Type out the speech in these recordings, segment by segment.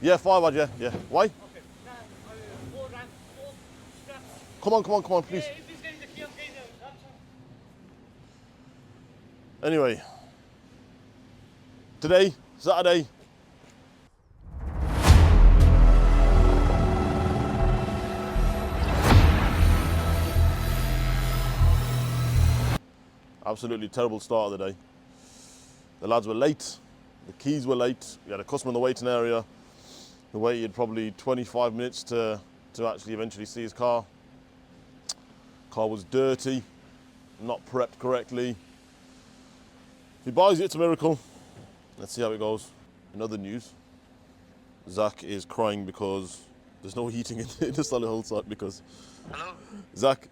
Yeah, 5 odd, yeah. Why? Okay. Now, 4 rand, 4 straps. Come on, please. Yeah, if he's getting the key, I'm getting the laptop. Anyway, today, Saturday. Absolutely terrible start of the day. The lads were late, the keys were late, we had a customer in the waiting area who waited probably 25 minutes to actually eventually see his car. Car was dirty, not prepped correctly. If he buys it, it's a miracle. Let's see how it goes. In other news, Zach is crying because there's no heating in the Solihull site because... Hello? Zach,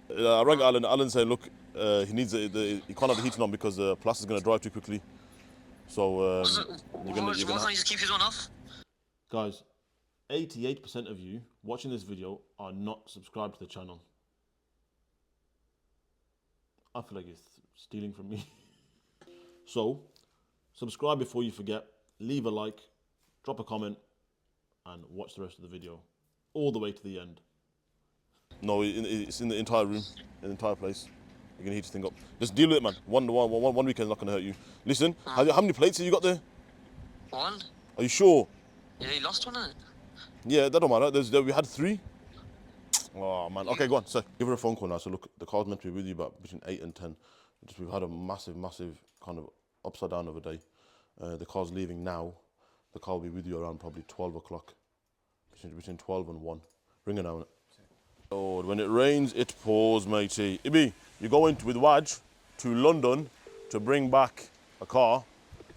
I rang Alan. Alan said, look, he needs he can't have the heating on because the plaster's going to dry too quickly. So Why can't you just keep his one off? Guys, 88% of you watching this video are not subscribed to the channel. I feel like it's stealing from me. So, subscribe before you forget, leave a like, drop a comment, and watch the rest of the video all the way to the end. No, it's in the entire room, in the entire place. You're gonna heat this thing up. Just deal with it, man. One weekend's not gonna hurt you. Listen, how many plates have you got there? 1. Are you sure? Yeah, you lost one, innit? Yeah, that don't matter. We had 3. Oh man. Okay, go on. So give her a phone call now. So look, the car's meant to be with you about between 8 and 10. We've had a massive kind of upside down of a day. The car's leaving now. The car will be with you around probably 12 o'clock. Between 12 and 1. Ring her now. Lord, when it rains, it pours, matey. Ibi, you're going with Waj to London to bring back a car.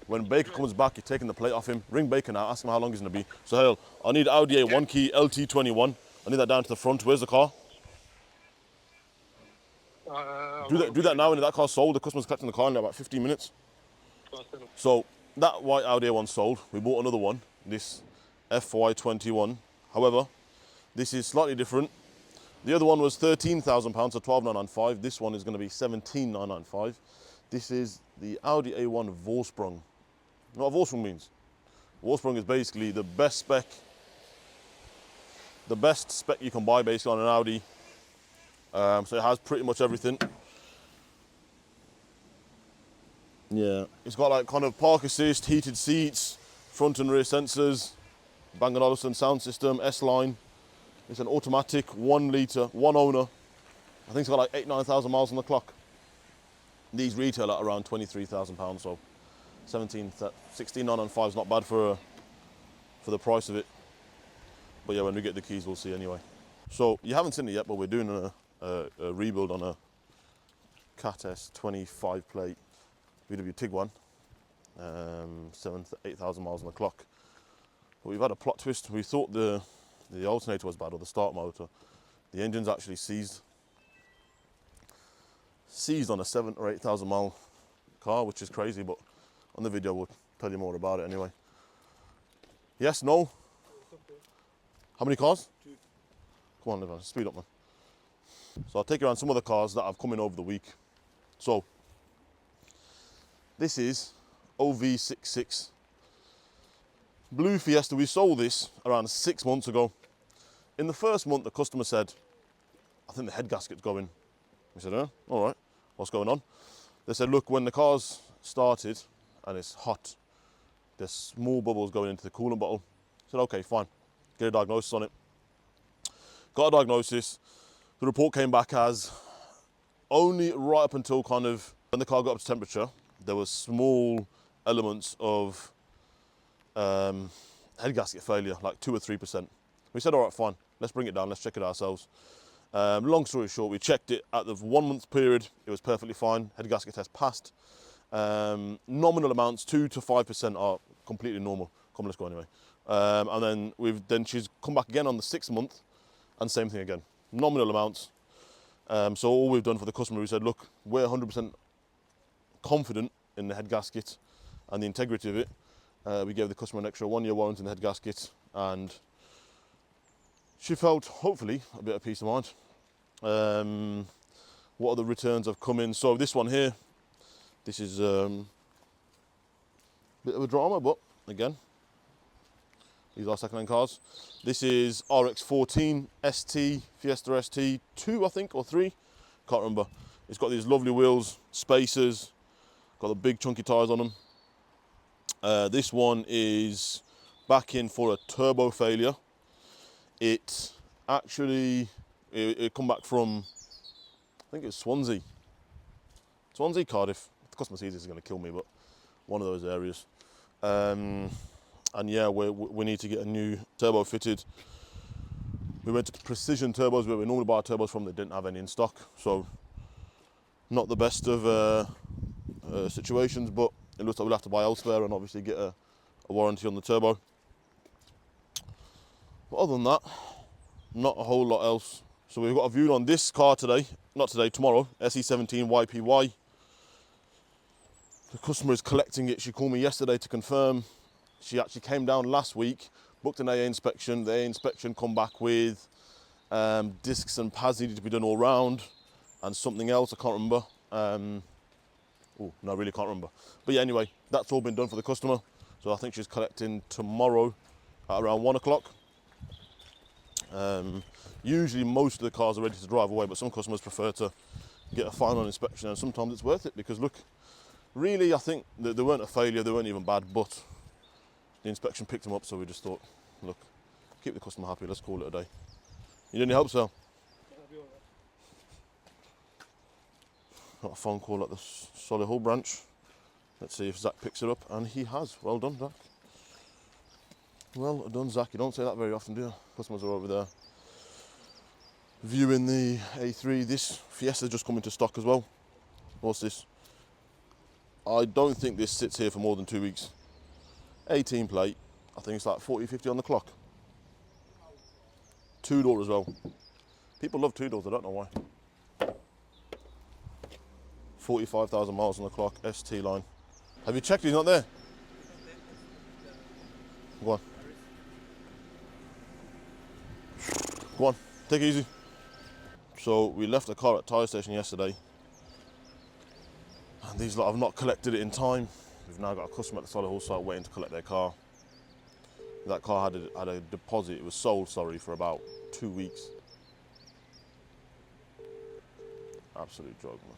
When Baker comes back, you're taking the plate off him. Ring Baker now, ask him how long he's going to be. So, hell, I need Audi A1 key LT21. I need that down to the front. Where's the car? Do that now, and that car's sold. The customer's collecting the car in about 15 minutes. So, that white Audi A1 sold. We bought another one, this FY21. However, this is slightly different. The other one was £13,000, so £12,995. This one is going to be £17,995. This is the Audi A1 Vorsprung. You know what Vorsprung means? Vorsprung is basically the best spec you can buy basically on an Audi. So it has pretty much everything. Yeah, it's got like kind of park assist, heated seats, front and rear sensors, Bang & Olufsen sound system, S-Line. It's an automatic, 1 litre, one owner. I think it's got like 9,000 miles on the clock. These retail at around £23,000, so 16,995 is not bad for the price of it. But yeah, when we get the keys, we'll see anyway. So you haven't seen it yet, but we're doing a rebuild on a Cat S 25 plate VW Tiguan, 8,000 miles on the clock. But we've had a plot twist. We thought the alternator was bad, or the start motor. The engine's actually seized on a 7,000 or 8,000 mile car, which is crazy, but on the video we'll tell you more about it anyway. Yes, no? How many cars? 2. Come on, Levan, speed up, man. So I'll take you around some of the cars that have come in over the week. So, this is OV66 Blue Fiesta. We sold this around 6 months ago. In the first month, the customer said, I think the head gasket's going. We said, all right, what's going on? They said, look, when the car's started and it's hot, there's small bubbles going into the coolant bottle. I said, okay, fine, get a diagnosis on it. Got a diagnosis. The report came back as only right up until kind of when the car got up to temperature, there were small elements of head gasket failure, like 2 or 3%. We said, all right, fine, let's bring it down, let's check it ourselves. Long story short, we checked it at the 1 month period, it was perfectly fine, head gasket test passed. Nominal amounts, 2 to 5% are completely normal. Come, let's go anyway. And then she's come back again on the 6th month, and same thing again, nominal amounts. So all we've done for the customer, we said, look, we're 100% confident in the head gasket and the integrity of it. We gave the customer an extra 1 year warranty in the head gasket, and she felt, hopefully, a bit of peace of mind. What other returns have come in? So this one here, this is bit of a drama, but again, These are second-hand cars. This is RX-14 ST, Fiesta ST 2, I think, or 3. Can't remember. It's got these lovely wheels, spacers, got the big chunky tyres on them. This one is back in for a turbo failure. It actually, it come back from, I think it's Swansea, Cardiff. The customer sees this is going to kill me, but one of those areas. And yeah, we need to get a new turbo fitted. We went to Precision Turbos, where we normally buy our turbos from. They didn't have any in stock, so not the best of situations, but it looks like we'll have to buy elsewhere and obviously get a warranty on the turbo. But other than that, not a whole lot else. So we've got a view on this car today, not today, tomorrow, SE17 YPY. The customer is collecting it. She called me yesterday to confirm. She actually came down last week, booked an AA inspection. The AA inspection come back with discs and pads needed to be done all round and something else, I can't remember. Oh, no, I really can't remember. But yeah, anyway, that's all been done for the customer. So I think she's collecting tomorrow at around 1 o'clock. Usually most of the cars are ready to drive away, but some customers prefer to get a final inspection, and sometimes it's worth it because look, really I think that they weren't a failure, they weren't even bad, but the inspection picked them up, so we just thought, look, keep the customer happy, let's call it a day. You need any help, sir? Got a phone call at the Solihull branch. Let's see if Zach picks it up, and he has. Well done, Zach. Well done, Zach. You don't say that very often, do you? Customers are over there viewing the A3. This Fiesta just come into stock as well. What's this? I don't think this sits here for more than 2 weeks. 18 plate. I think it's like 40, 50 on the clock. 2-door as well. People love 2-doors, I don't know why. 45,000 miles on the clock, ST line. Have you checked he's not there? Go on. Go on, take it easy. So we left the car at tyre station yesterday, and these lot have not collected it in time. We've now got a customer at the Solihull site waiting to collect their car. That car had a deposit, it was sold, sorry, for about 2 weeks. Absolute joke, man.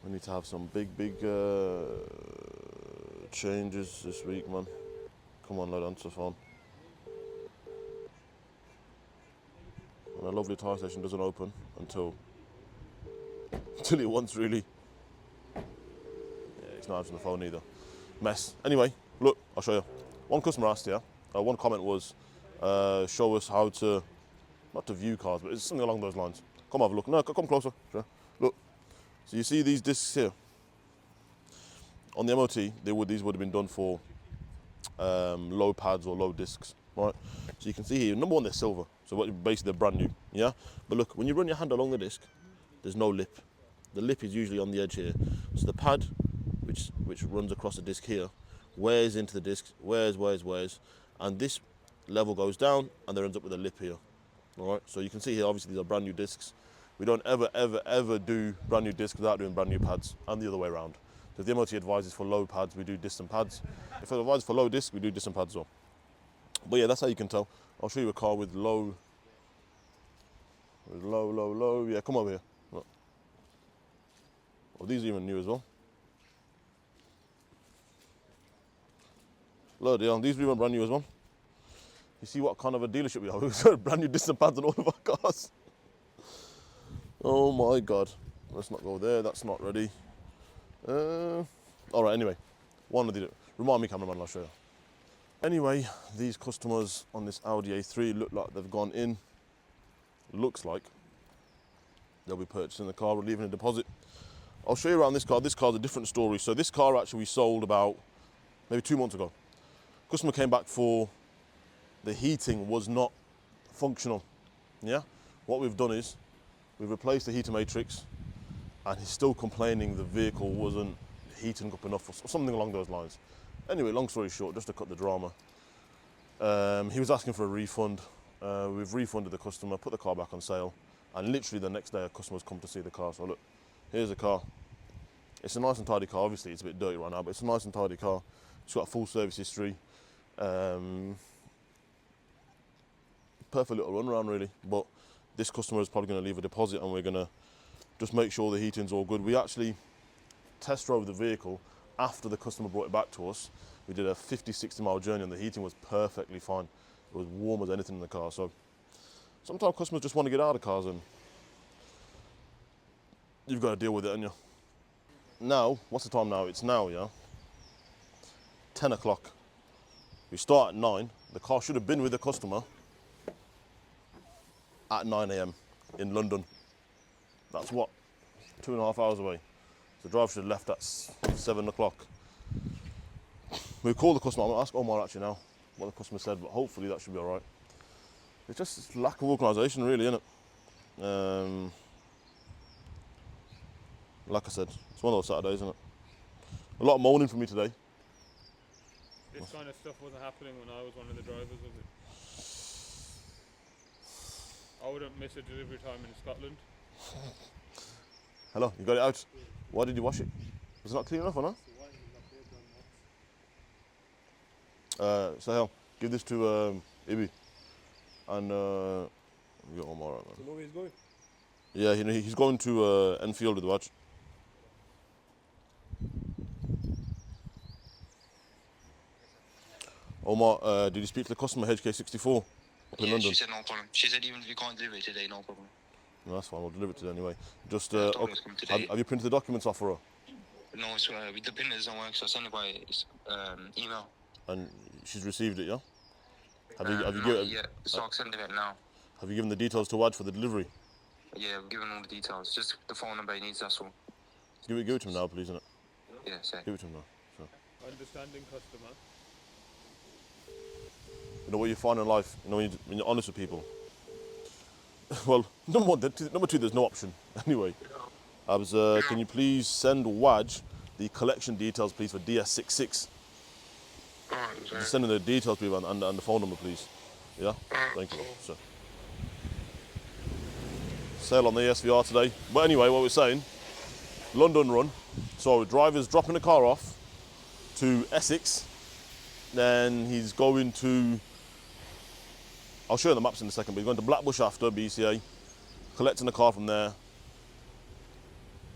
We need to have some big changes this week, man. Come on, lad, answer the phone. And a lovely tyre station doesn't open until it wants, really. Yeah, he's not answering the phone either. Mess. Anyway, look, I'll show you. One customer asked, yeah, one comment was, show us how to, not to view cars, but it's something along those lines. Come have a look. No, come closer. Sure. Look. So you see these discs here? On the MOT, these would have been done for low pads or low discs, right? So you can see here, number one, they're silver. So basically they're brand new, yeah? But look, when you run your hand along the disc, there's no lip. The lip is usually on the edge here. So the pad, which runs across the disc here, wears into the disc, wears, and this level goes down and there ends up with a lip here, all right? So you can see here, obviously these are brand new discs. We don't ever do brand new discs without doing brand new pads, and the other way around. So if the MOT advises for low pads, we do distant pads. If it advises for low discs, we do distant pads as well. But yeah, that's how you can tell. I'll show you a car with low. Yeah, come over here. Look. Oh, these are even new as well. Look, these are even brand new as well. You see what kind of a dealership we are? We've got brand new distant pads on all of our cars. Oh my God. Let's not go there, that's not ready. All right, anyway. Remind me, cameraman, I'll show you. Anyway, these customers on this Audi A3 look like they've gone in. Looks like they'll be purchasing the car or leaving a deposit. I'll show you around this car. This car's a different story. So this car actually we sold about maybe 2 months ago. Customer came back for the heating was not functional. Yeah? What we've done is we've replaced the heater matrix, and he's still complaining the vehicle wasn't heating up enough or something along those lines. Anyway, long story short, just to cut the drama, he was asking for a refund. We've refunded the customer, put the car back on sale, and literally the next day a customer's come to see the car. So look, here's the car. It's a nice and tidy car. Obviously it's a bit dirty right now, but it's a nice and tidy car. It's got a full service history. Perfect little run around really, but this customer is probably going to leave a deposit and we're going to just make sure the heating's all good. We actually test drove the vehicle after the customer brought it back to us. We did a 50-60 mile journey and the heating was perfectly fine. It was warm as anything in the car. So sometimes customers just want to get out of cars and you've got to deal with it, haven't you? Now, what's the time now? It's now, yeah, 10 o'clock. We start at 9. The car should have been with the customer at 9 a.m. in London. That's what, 2.5 hours away. The driver should have left at 7 o'clock. We call the customer. I'm going to ask Omar actually now what the customer said, but hopefully that should be all right. It's just lack of organisation, really, isn't it? Like I said, it's one of those Saturdays, isn't it? A lot of moaning from me today. This kind of stuff wasn't happening when I was one of the drivers, was it? I wouldn't miss a delivery time in Scotland. Hello, you got it out? Why did you wash it? Was it not clean enough or not? Sahel, give this to Ibi. And we got one more right, man. You know where he's going? Yeah, he's going to Enfield with the watch. Omar, did you speak to the customer HK64 up in London? She said no problem. She said even if you can't deliver it today, no problem. No, that's fine, we'll deliver it today anyway. Just, I told her to come today. have you printed the documents off for her? No, it's, the printers don't work, so I send it by email. And she's received it, yeah? Have you Not given? yet, so I'll send it now. Have you given the details to Waj for the delivery? Yeah, I've given all the details. Just the phone number he needs, that's all. Give it to him now, please, innit? Yeah, say. Give it to him now. Sure. Understanding customer. You know what you find in life, you know, when you're honest with people. Well, number two, there's no option. Anyway, I was, can you please send Waj the collection details, please, for DS66? Just send him the details, please, and the phone number, please. Yeah? Thank you, sir. Sale on the SVR today. But anyway, what we're saying, London run. So driver's dropping the car off to Essex. Then he's going to, I'll show you the maps in a second, but he's going to Blackbush after BCA, collecting the car from there.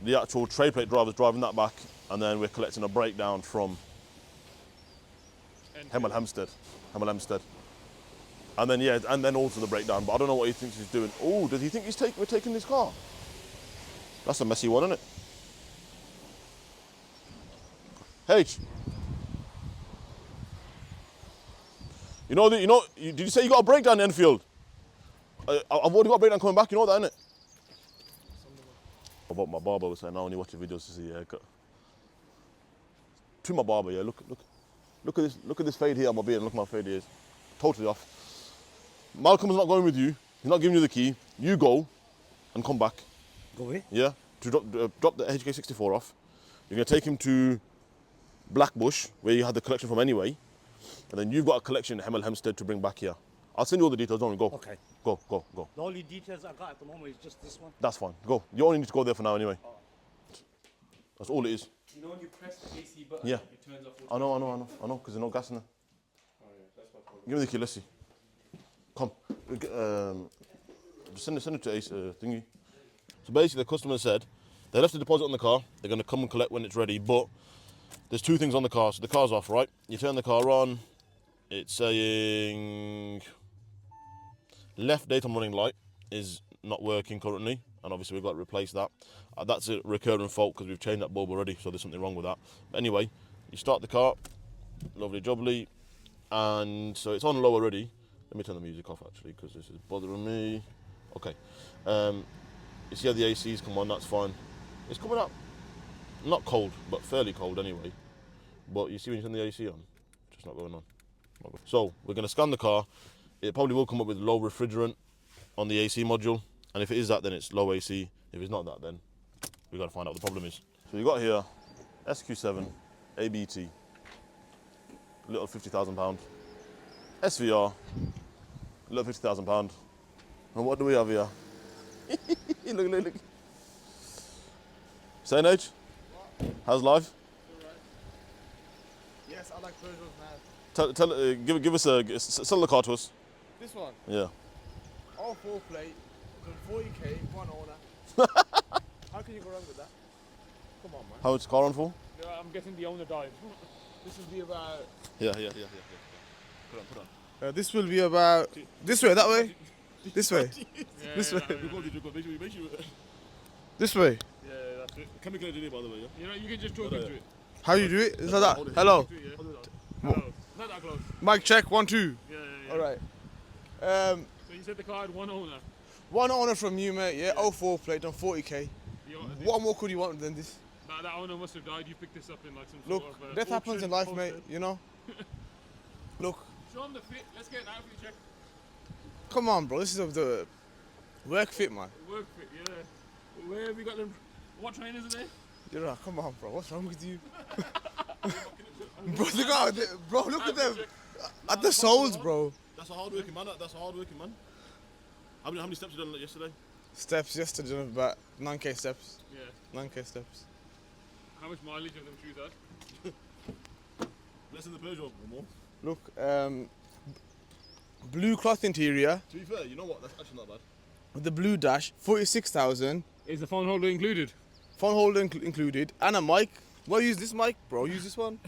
The actual tray plate driver's driving that back, and then we're collecting a breakdown from Hemel Hempstead. And then, yeah, and then also the breakdown, but I don't know what he thinks he's doing. Oh, does he think we're taking this car? That's a messy one, isn't it? H. Did you say you got a breakdown in Enfield? I've already got a breakdown coming back, you know that, innit? About my barber was saying, I only watch your videos to see a haircut. To my barber, yeah, look at this fade here on my beard, and look at my fade here. Totally off. Malcolm's not going with you. He's not giving you the key. You go and come back. Go away? Yeah, to drop the HK64 off. You're going to take him to Blackbush, where you had the collection from anyway. And then you've got a collection in Hemel Hempstead to bring back here. I'll send you all the details, don't worry, go. Okay. Go. The only details I got at the moment is just this one. That's fine, go. You only need to go there for now anyway. That's all it is. You know when you press the AC button, Yeah. it turns off. I know, because there's no gas in there. Oh yeah, that's my problem. Give me the key, let's see. Come. Just send it to Ace thingy. So basically the customer said they left the deposit on the car, they're going to come and collect when it's ready, but there's two things on the car. So the car's off, right? You turn the car on, it's saying left daytime running light is not working currently, and obviously we've got to replace that. That's a recurring fault because we've changed that bulb already, so there's something wrong with that. But anyway, you start the car, lovely jubbly, and so it's on low already. Let me turn the music off actually because this is bothering me. Okay, you see how the AC's come on, that's fine. It's coming up, not cold, but fairly cold anyway. But you see when you turn the AC on, it's just not going on. So we're going to scan the car. It probably will come up with low refrigerant on the AC module, and if it is that, then it's low AC. If it's not that, then we've got to find out what the problem is. So you got here SQ7 ABT, little £50,000. SVR, little £50,000. And what do we have here? Look. Same age? How's life? Yes. Yes, I like Peugeots, man. Give us sell the car to us. This one, Yeah. all 4 plate, done 40k, one owner. How can you go wrong with that? Come on, man. How much is the car on for? Yeah, I'm guessing the owner died. This will be about. Yeah. Put on. This will be about. This way, that way. This way. Yeah, This way. Make sure. This way. Yeah, that's it. Can we get it by the way? Yeah. You know, you can just talk into it. How you do it? It's like that. Hello. Do it, yeah. Hello. Not that close. Mic check. 1, 2. Yeah. All right. So you said the car had one owner. One owner from you, mate. Yeah. 04 plate, done 40k. What more could you want than this? That owner must have died. You picked this up in like some Look, sort of. death happens in life, auction. mate. You know. Look. Show him the fit. Let's get an outfit check. Come on, bro. This is the work fit, man. Work fit, yeah. Where have you got them? What trainers are they? You're right. Come on, bro. What's wrong with you? Bro, look at them. At the soles, bro. That's a hard-working man. How many steps you done yesterday? Steps yesterday, done about 9k steps. Yeah. 9k steps. How much mileage have them shoes had? Less than the Peugeot or more. Look, blue cloth interior To be fair, you know what? That's actually not bad. with the blue dash, 46,000. Is the phone holder included? Phone holder included and a mic. Well, use this mic, bro. Use this one.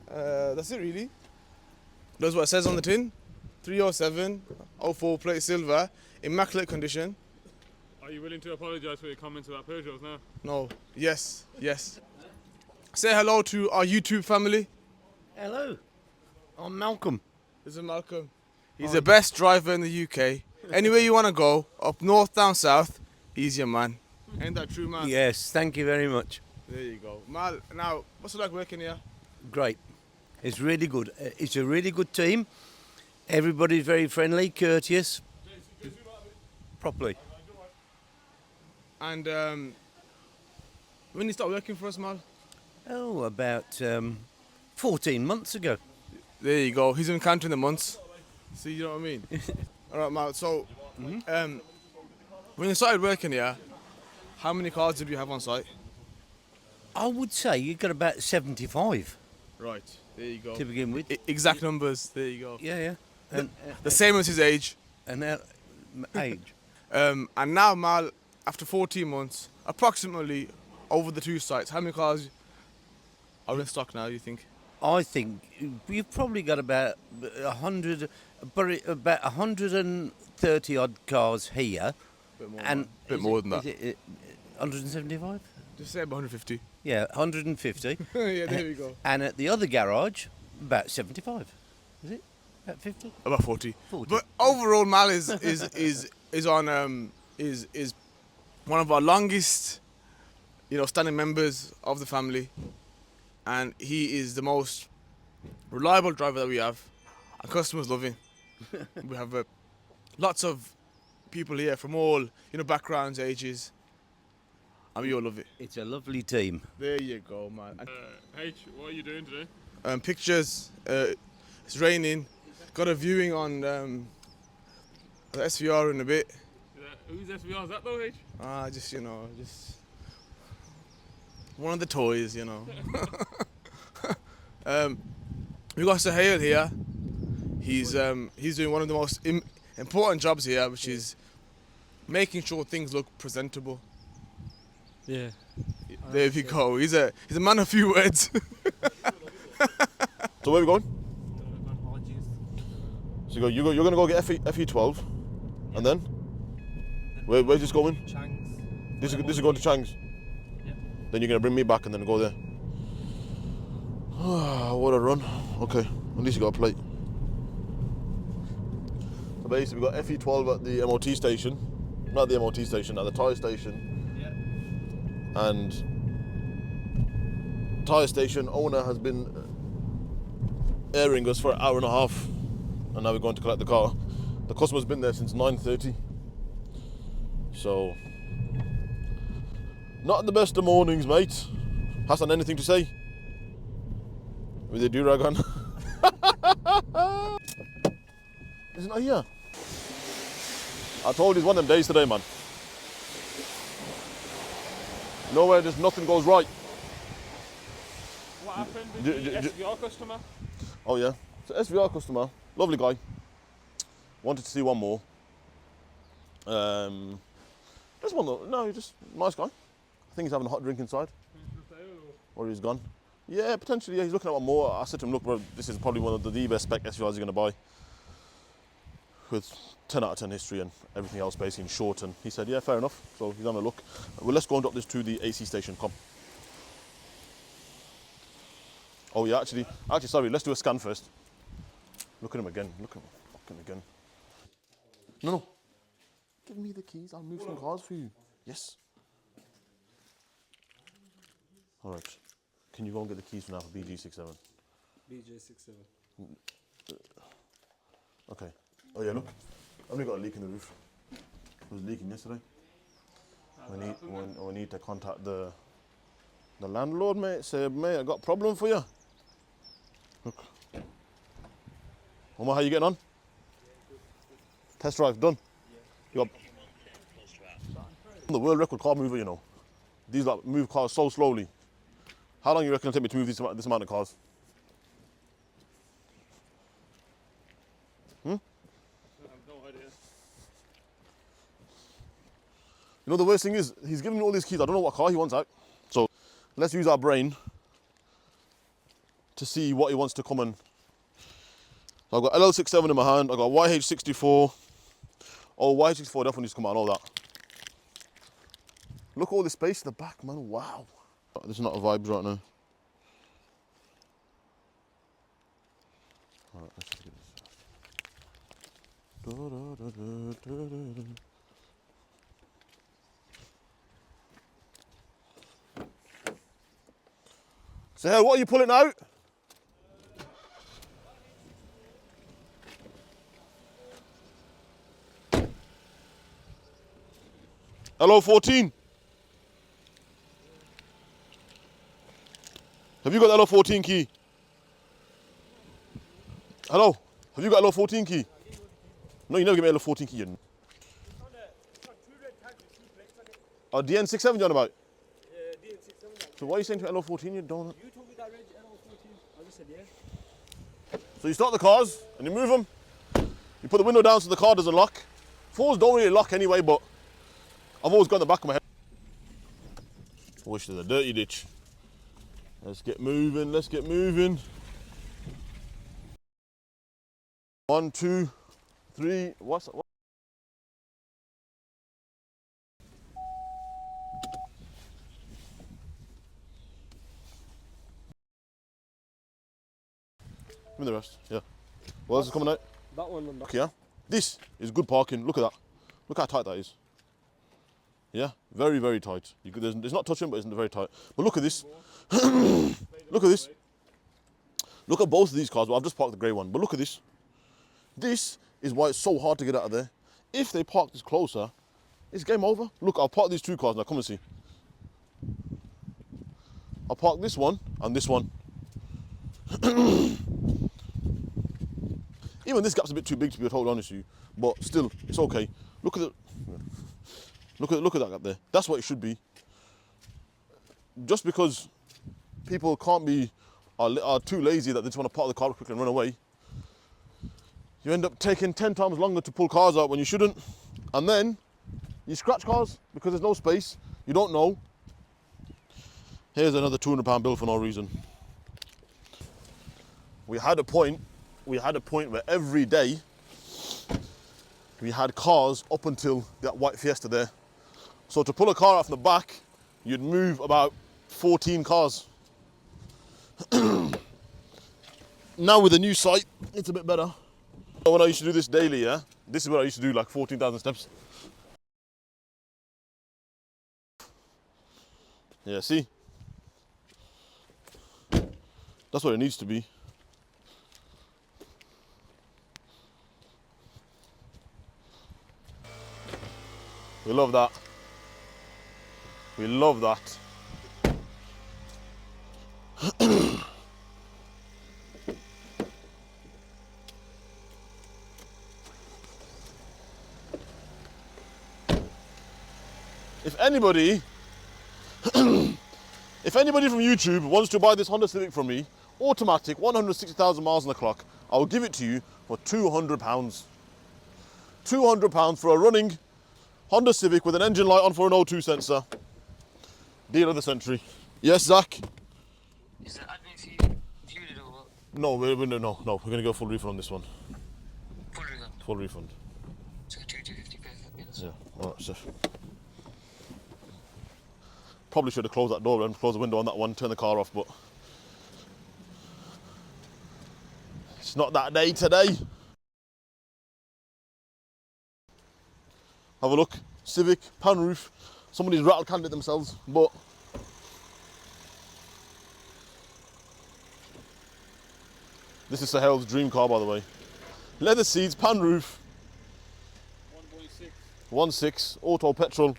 That's it, really. That's what it says on the tin. 307, 04 plate silver, immaculate condition. Are you willing to apologise for your comments about Peugeots now? No. Yes. Say hello to our YouTube family. Hello, I'm Malcolm. This is Malcolm. He's the best driver in the UK. Anywhere you want to go, up north, down south, he's your man. Ain't that true, man? Yes, thank you very much. There you go. Mal, now, what's it like working here? Great. It's really good. It's a really good team. Everybody's very friendly, courteous. Properly. And when you start working for us, Mal? Oh, about 14 months ago. There you go. He's been counting the months. See, you know what I mean? All right, Mal. So, when you started working here, how many cars did you have on site? I would say you got about 75 Right. There you go. to begin with. Exact numbers. There you go. Yeah. And, The same as his age. and now, age. And now, Mal, after 14 months, approximately over the 2 sites, how many cars are in stock now, you think? I think you've probably got about 100, about 130 odd cars here. Bit more than that. Is it 175? Just say about 150. Yeah, 150. Yeah, there we go. And at the other garage, about 75. Is it? About 50? About 40. 40. But overall, Mal is on is one of our longest, standing members of the family, and he is the most reliable driver that we have. Our customers love him. We have lots of people here from all backgrounds, ages, and we all love it. It's a lovely team. There you go, man. And, H, what are you doing today? pictures. It's raining. Got a viewing on the SVR in a bit. Whose SVR is that though, H? Just one of the toys, We got Sahel here. He's doing one of the most important jobs here, which is making sure things look presentable. Yeah. There we go. He's a man of few words. So where are we going? So you're going to go get FE12, and then? Where's this going? Chang's. This is going to Chang's? Yeah. Then you're going to bring me back and then go there? What a run. Okay, at least you got a plate. So basically we got FE12 at the MOT station. Not the MOT station, at the tyre station. Yeah. And tyre station owner has been airing us for an hour and a half, and now we're going to collect the car. The customer's been there since 9:30, so not the best of mornings, mate. Hassan, anything to say? With the do-rag on? Isn't it here? I told you it's one of them days today, man. Nowhere, just nothing goes right. What happened with Do- the do- do- SVR customer? Oh yeah. So SVR customer, lovely guy. Wanted to see one more. Just one though. No, he's just nice guy. I think he's having a hot drink inside, or he's gone. Yeah, potentially. Yeah, he's looking at one more. I said to him, look, bro, this is probably one of the best spec SVRs you're going to buy, with 10 out of 10 history and everything else basically in short. And he said, yeah, fair enough. So he's on a look. Well, let's go and drop this to the AC station. Come. Oh yeah, actually, sorry. Let's do a scan first. Look at him again. Look at him fucking again. No. Give me the keys. I'll move some cars for you. Yes. All right. Can you go and get the keys for now for BG67? BJ67. Okay. Oh yeah, look. I've only got a leak in the roof. It was leaking yesterday. We need to contact the landlord, mate. Say, mate, I got a problem for you. Look. Omar, how you getting on? Test drive done. You got the world record car mover, you know. These like move cars so slowly. How long you reckon it'll take me to move this amount of cars? I have no idea. You know the worst thing is, he's giving me all these keys. I don't know what car he wants out. So let's use our brain to see what he wants to come and. So I've got LL67 in my hand. I've got YH64. Oh, YH64 definitely needs to come out. I know that. Look at all this space in the back, man. Wow. This is not a vibes right now. Alright, let's just get this. So, hey, what are you pulling out? Hello, 14. Have you got the LO14 key? Hello? Have you got LO14 key? No, you never give me LO14 key. Oh, DN67 you're on about? Yeah, DN67. So why are you saying to LO14 you don't? You told me that reg LO14. I just said yeah. So you start the cars and you move them. You put the window down so the car doesn't lock. Fours don't really lock anyway, but I've always got in the back of my head. I wish there's a dirty ditch. Let's get moving, let's get moving. 1, 2, 3, what's that? Give me the rest, yeah. What else is coming out? That one. Okay, yeah. This is good parking, look at that. Look how tight that is. Yeah, very, very tight. It's not touching, but it's very tight. But look at this. Look at this. Look at both of these cars. Well, I've just parked the grey one, but look at this. This is why it's so hard to get out of there. If they park this closer, it's game over. Look, I'll park these two cars now. Come and see. I'll park this one and this one. Even this gap's a bit too big to be totally honest with you, but still, it's okay. Look at the. Look at that gap there. That's what it should be. Just because people can't be are too lazy that they just want to park the car quickly and run away, you end up taking 10 times longer to pull cars out when you shouldn't, and then you scratch cars because there's no space. You don't know. Here's another £200 bill for no reason. We had a point where every day we had cars up until that white Fiesta there. So to pull a car out from the back, you'd move about 14 cars. Now with the new site, it's a bit better. When I used to do this daily, yeah, this is what I used to do, like 14,000 steps. Yeah, see? That's what it needs to be. We love that. We love that. If anybody from YouTube wants to buy this Honda Civic from me, automatic, 160,000 miles on the clock, I will give it to you for £200. £200 for a running Honda Civic with an engine light on for an O2 sensor. Deal of the century. Yes, Zach? Is the admin fee viewed or what? No, no, we're going to go full refund on this one. Full refund. Full refund. So 250 per minute. Yeah, alright, so. Probably should have closed that door and closed the window on that one, turn the car off, but it's not that day today. Have a look, Civic, pan roof. Somebody's rattle canned it themselves, but this is Sahel's dream car, by the way. Leather seats, pan roof, 1.6, auto petrol.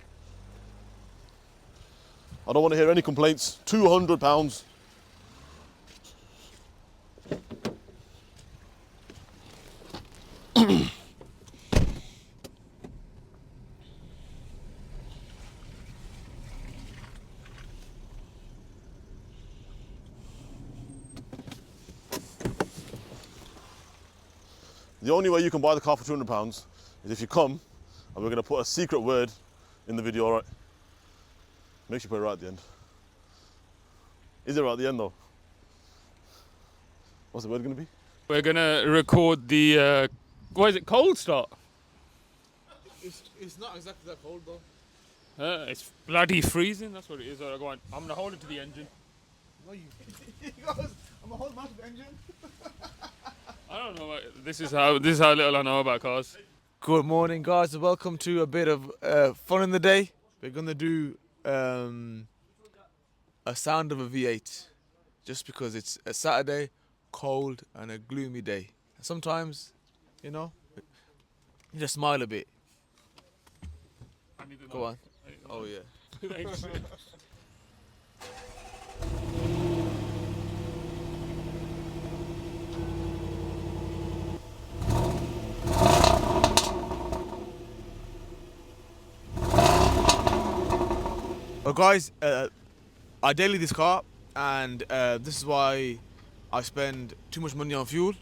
I don't want to hear any complaints. £200. The only way you can buy the car for £200 is if you come and we're going to put a secret word in the video, alright? Make sure you put it right at the end. Is it right at the end though? What's the word going to be? We're gonna record the what is it? Cold start. It's not exactly that cold though. It's bloody freezing. That's what it is. Alright, go on. I'm gonna hold it to the engine. No, you. He goes, I'm a whole massive engine. I don't know. This is how little I know about cars. Good morning, guys, and welcome to a bit of fun in the day. We're gonna do a sound of a V8, just because it's a Saturday, cold and a gloomy day. Sometimes, you know, you just smile a bit. Go on. Oh yeah. Thanks. Well, guys, I daily this car, and this is why I spend too much money on fuel.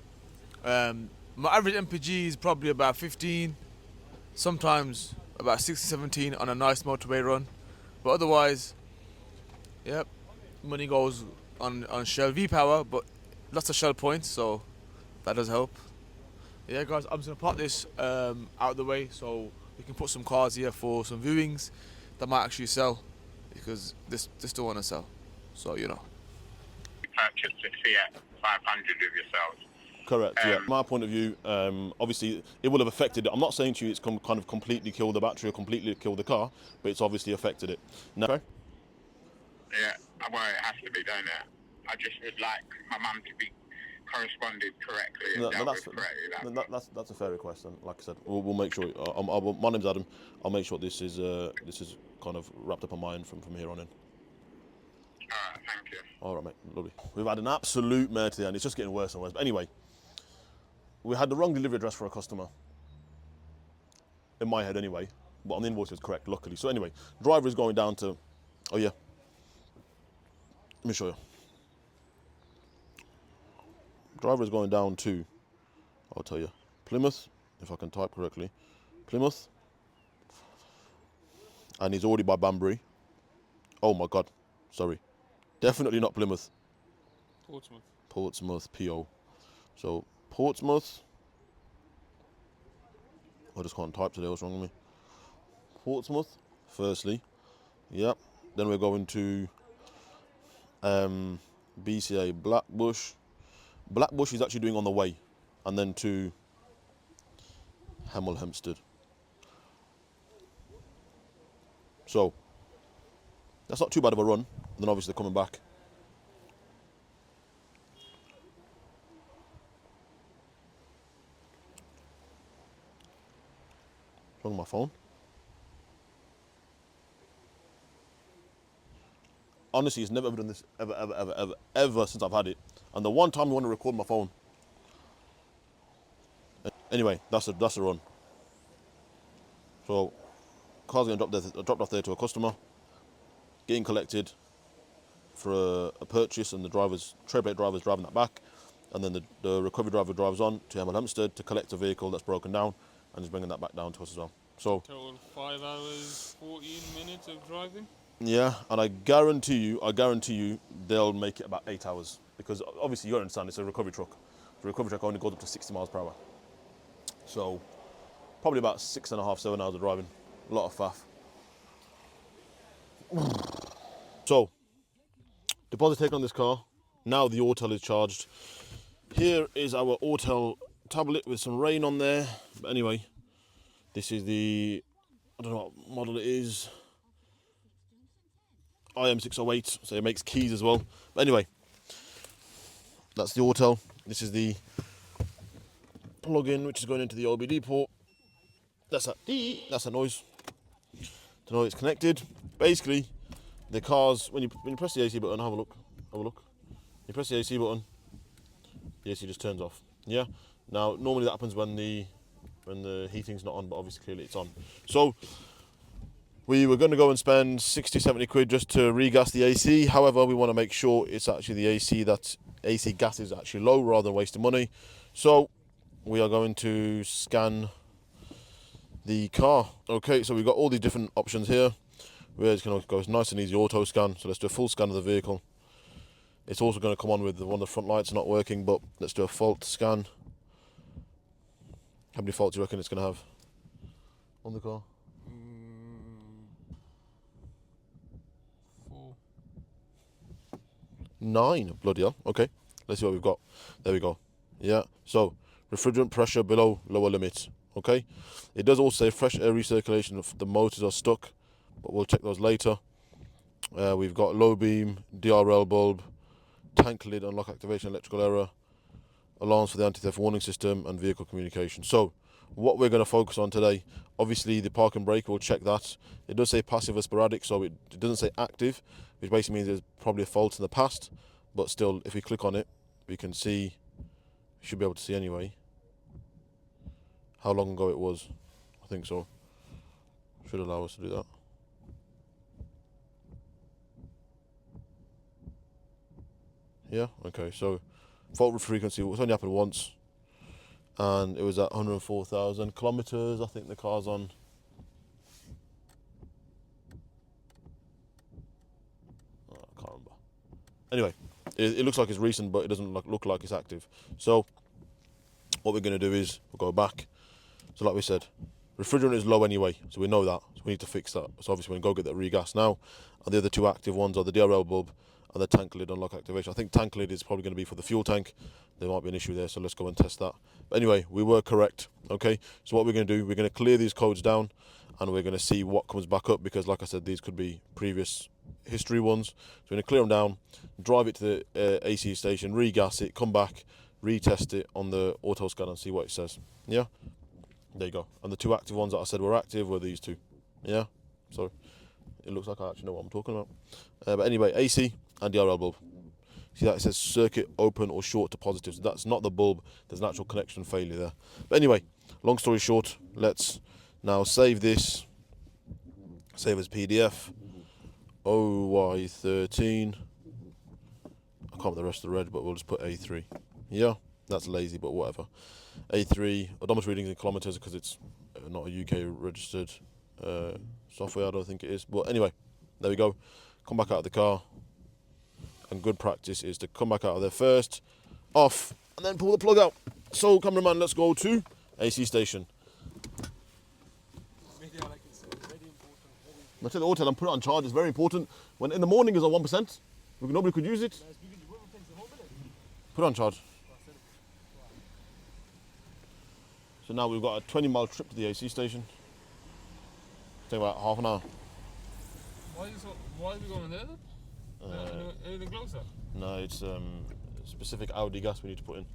My average MPG is probably about 15, sometimes about 16, 17 on a nice motorway run. But otherwise, yep, money goes on Shell V-Power, but lots of Shell points, so that does help. Yeah, guys, I'm just gonna park this out of the way so we can put some cars here for some viewings that might actually sell, because this still want to sell, so you know. You purchased a Fiat 500 of yourselves. Correct, yeah. From my point of view, obviously it will have affected it. I'm not saying to you it's kind of completely killed the battery or completely killed the car, but it's obviously affected it. No? Yeah, well, it has to be, don't it? I just would like my mum to be corresponded correctly and dealt with correctly. That's a fair request, and like I said, we'll make sure. My name's Adam. I'll make sure this is kind of wrapped up on my end from here on in. Alright, thank you. All right, mate. Lovely. We've had an absolute mare to the end. It's just getting worse and worse. But anyway, we had the wrong delivery address for a customer. In my head, anyway. But on the invoice, it was correct, luckily. So anyway, driver is going down to. Oh yeah. Let me show you. Driver is going down to. I'll tell you. Plymouth, if I can type correctly. Plymouth. And he's already by Banbury. Oh my God. Sorry. Definitely not Plymouth. Portsmouth. Portsmouth, PO. So, Portsmouth. I just can't type today, what's wrong with me? Portsmouth, firstly. Yep. Then we're going to BCA Blackbush. Blackbush is actually doing on the way. And then to Hemel Hempstead. So, that's not too bad of a run. And then obviously coming back. What's wrong with my phone? Honestly, it's never ever done this ever since I've had it. And the one time I want to record my phone. Anyway, that's a run. So, car's getting dropped off there to a customer, getting collected. for a purchase, and the trade plate driver's driving that back, and then the recovery driver drives on to Hemel Hempstead to collect a vehicle that's broken down, and is bringing that back down to us as well. So total 5 hours, 14 minutes of driving. yeah, and I guarantee you, they'll make it about 8 hours, because obviously you gotta understand it's a recovery truck. The recovery truck only goes up to 60 miles per hour. So probably about 6.5, 7 hours of driving. A lot of faff. So, deposit taken on this car. Now the Autel is charged. Here is our Autel tablet with some rain on there. But anyway, this is the, I don't know what model it is. IM608, so it makes keys as well. But anyway, that's the Autel. This is the plug-in, which is going into the OBD port. That's that noise to know it's connected. Basically, the cars, when you press the AC button, have a look. You press the AC button, the AC just turns off. Yeah. Now normally that happens when the heating's not on, but obviously clearly it's on. So we were going to go and spend 60, 70 quid just to regas the AC. However, we want to make sure it's actually the AC gas is actually low rather than wasting money. So we are going to scan the car. Okay, so we've got all these different options here. We're just going to go nice and easy auto scan. So let's do a full scan of the vehicle. It's also going to come on with one of the front lights not working, but let's do a fault scan. How many faults do you reckon it's going to have on the car? 4. 9, bloody hell. Okay, let's see what we've got. There we go. Yeah, so refrigerant pressure below lower limit. Okay, it does also say fresh air recirculation if the motors are stuck, but we'll check those later. We've got low beam, DRL bulb, tank lid unlock activation, electrical error, alarms for the anti-theft warning system, and vehicle communication. So what we're going to focus on today, obviously the park and brake, we'll check that. It does say passive or sporadic, so it doesn't say active, which basically means there's probably a fault in the past, but still, if we click on it, we can see, we should be able to see anyway, how long ago it was. I think so. Should allow us to do that. Yeah, okay, so fault frequency, it's only happened once, and it was at 104,000 kilometers. I think the car's on. Oh, I can't remember. Anyway, it looks like it's recent, but it doesn't look like it's active. So what we're going to do is we'll go back. So like we said, refrigerant is low anyway, so we know that. So we need to fix that. So obviously we're going to go get that regas now. And the other two active ones are the DRL bulb and the tank lid unlock activation. I think tank lid is probably going to be for the fuel tank. There might be an issue there, so let's go and test that. But anyway, we were correct. Okay, so what we're going to do, we're going to clear these codes down, and we're going to see what comes back up, because like I said, these could be previous history ones. So we're going to clear them down, drive it to the AC station, regas it, come back, retest it on the auto scan and see what it says. Yeah, there you go. And the two active ones that I said were active were these two. Yeah, so it looks like I actually know what I'm talking about. But anyway, AC and DRL bulb. See that it says circuit open or short to positive. So that's not the bulb, there's an actual connection failure there. But anyway, long story short, let's now save this. Save as PDF. OY13. I can't put the rest of the red, but we'll just put A3. Yeah, that's lazy, but whatever. A3, odometer readings in kilometers, because it's not a UK registered software, I don't think it is. But anyway, there we go. Come back out of the car. And good practice is to come back out of there first, off, and then pull the plug out. So, cameraman, let's go to AC station. Media, like it's very important. I tell the Autel and put it on charge. It's very important. When in the morning is on 1%, nobody could use it. Put it on charge. So now we've got a 20-mile trip to the AC station. Take about half an hour. Why are we going there then? Anything closer? No, it's specific Audi gas we need to put in.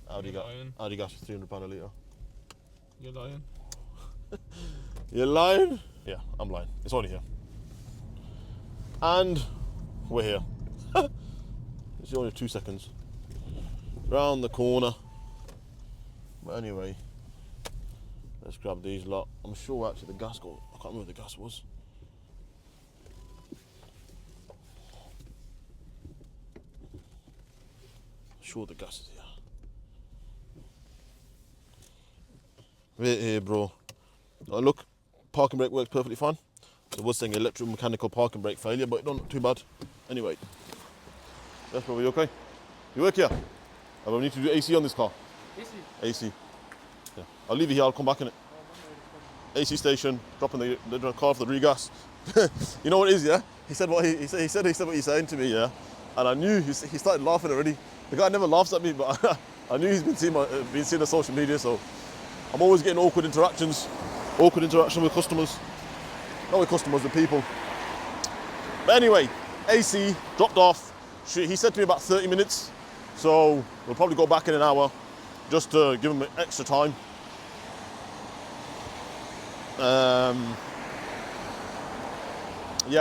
Audi gas is £300 a litre. You're lying. You're lying? Yeah, I'm lying. It's only here. And we're here. It's only 2 seconds. Round the corner. But anyway, let's grab these lot. I'm sure actually the gas I can't remember what the gas was. sure the gas is here. Here, bro. Oh, look, parking brake works perfectly fine. It was saying electromechanical parking brake failure, but not too bad. Anyway, that's probably okay. You work here? I will need to do AC on this car. AC. Yeah. I'll leave it here. I'll come back in it. AC station. Dropping the car for the regas. You know what it is, yeah? He said what he said what he's saying to me, yeah. And I knew he started laughing already. The guy never laughs at me, but I knew he's been seeing the social media, so I'm always getting awkward interaction with customers. Not with customers, with people. But anyway, AC dropped off. He said to me about 30 minutes, so we'll probably go back in an hour just to give him extra time. Yeah,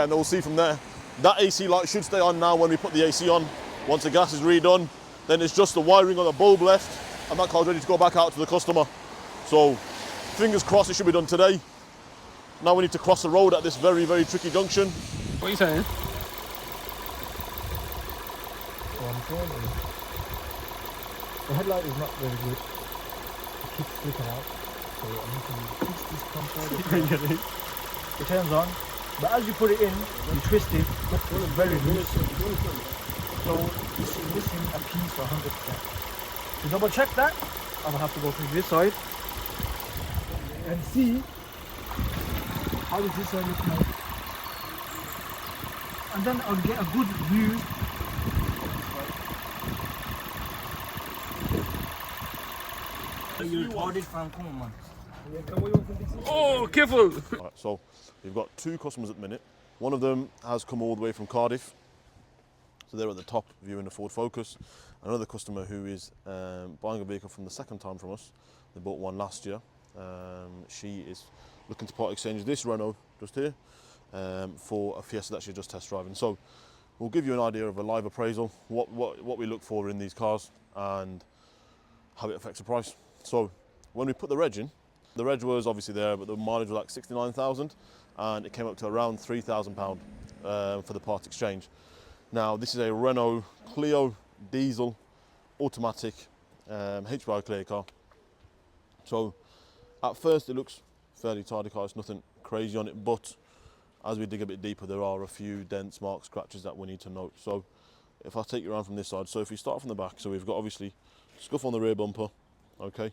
and we'll see from there. That AC light should stay on now when we put the AC on. Once the gas is redone, then it's just the wiring on the bulb left, and that car's ready to go back out to the customer. So, fingers crossed it should be done today. Now we need to cross the road at this very, very tricky junction. What are you saying? The headlight is not very good. It keeps flicking out. So I need to twist this control. It turns on. But as you put it in, you twist it, it's very loose. So it's missing a piece 100%. To double check that, I'm gonna have to go to this side and see how does this side look like. And then I'll get a good view. You're retarded, fam, come on, man. Oh, careful! Right, so we've got two customers at the minute. One of them has come all the way from Cardiff, so they're at the top viewing the Ford Focus. Another customer who is buying a vehicle from the second time from us. They bought one last year. She is looking to part exchange this Renault just here for a Fiesta that she's just test driving. So we'll give you an idea of a live appraisal, what we look for in these cars and how it affects the price. So when we put the reg in, the reg was obviously there, but the mileage was like 69,000, and it came up to around £3,000 for the part exchange. Now this is a Renault Clio diesel automatic HPI clear car. So at first it looks fairly tidy car, it's nothing crazy on it, but as we dig a bit deeper there are a few dents, marks, scratches that we need to note. So if I take you around from this side, so if we start from the back, so we've got obviously scuff on the rear bumper, okay,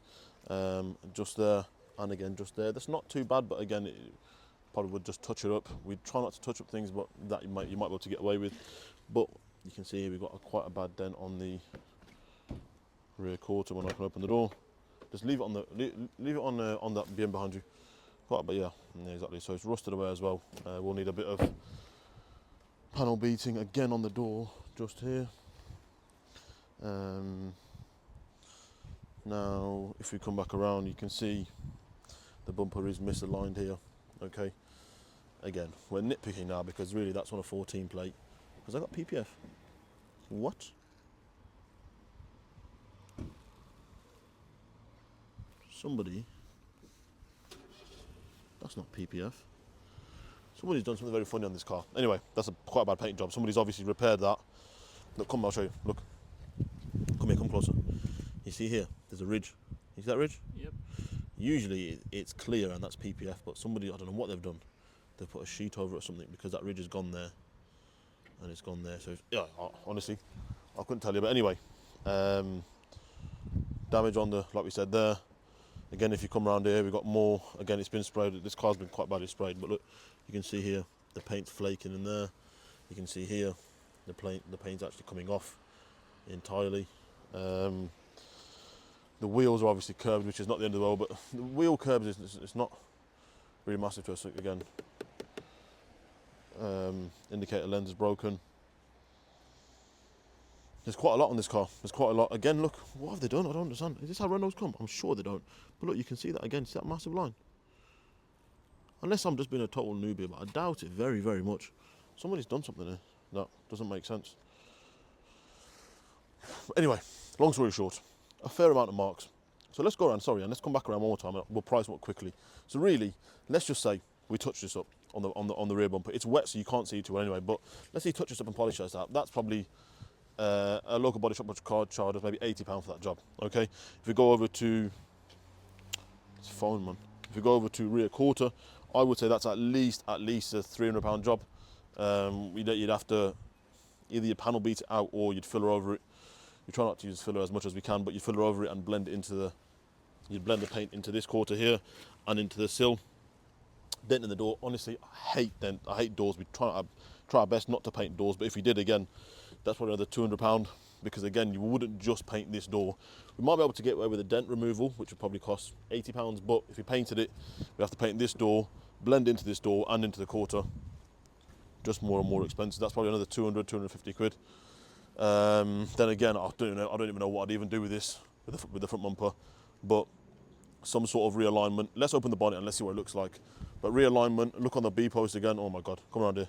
just there and again just there. That's not too bad, but again it probably would just touch it up. We try not to touch up things, but that you might be able to get away with. But you can see here we've got quite a bad dent on the rear quarter when I can open the door. Just leave it on on that BM behind you. Quite, but yeah, exactly. So it's rusted away as well. We'll need a bit of panel beating again on the door just here. Now, if we come back around, you can see the bumper is misaligned here. Okay. Again, we're nitpicking now because really that's on a 14 plate. Because I got PPF. What? Somebody. That's not PPF. Somebody's done something very funny on this car. Anyway, that's quite a bad paint job. Somebody's obviously repaired that. Look, come, I'll show you. Look. Come here, come closer. You see here, there's a ridge. You see that ridge? Yep. Usually it's clear and that's PPF, but somebody, I don't know what they've done. They've put a sheet over it or something because that ridge has gone there. And it's gone there. So, yeah, honestly, I couldn't tell you. But anyway, damage on the, like we said there. Again, if you come around here, we've got more. Again, it's been sprayed. This car's been quite badly sprayed. But look, you can see here, the paint's flaking in there. You can see here, the paint's actually coming off entirely. The wheels are obviously curved, which is not the end of the world, but the wheel curbs it's not really massive to us. Again, indicator lens is broken. There's quite a lot on this car. There's quite a lot. Again, look, what have they done? I don't understand. Is this how Renaults come? I'm sure they don't. But look, you can see that again. See that massive line? Unless I'm just being a total newbie, but I doubt it very, very much. Somebody's done something here that doesn't make sense. But anyway, long story short, a fair amount of marks. So let's go around, and let's come back around one more time. We'll price them up quickly. So really, let's just say we touch this up on the rear bumper. It's wet, so you can't see too well anyway. But let's say you touch this up and polish this out. That's probably a local body shop which card charges maybe £80 for that job. Okay, if we go over to it's phone man, if we go over to rear quarter, I would say that's at least a £300 job. You'd have to either your panel beat it out or you'd filler over it. You try not to use filler as much as we can, but you filler over it and blend it into the. You'd blend the paint into this quarter here and into the sill. Dent in the door. Honestly, I hate dent. I hate doors. We try our best not to paint doors, but if we did again, that's probably another £200 because again, you wouldn't just paint this door. We might be able to get away with a dent removal, which would probably cost £80, but if we painted it, we have to paint this door, blend into this door and into the quarter. Just more and more expensive. That's probably another 250 quid. Then again, I don't even know what I'd even do with this, with the front bumper, but some sort of realignment. Let's open the bonnet and let's see what it looks like. But realignment, look on the B post again. Oh my God, come around here.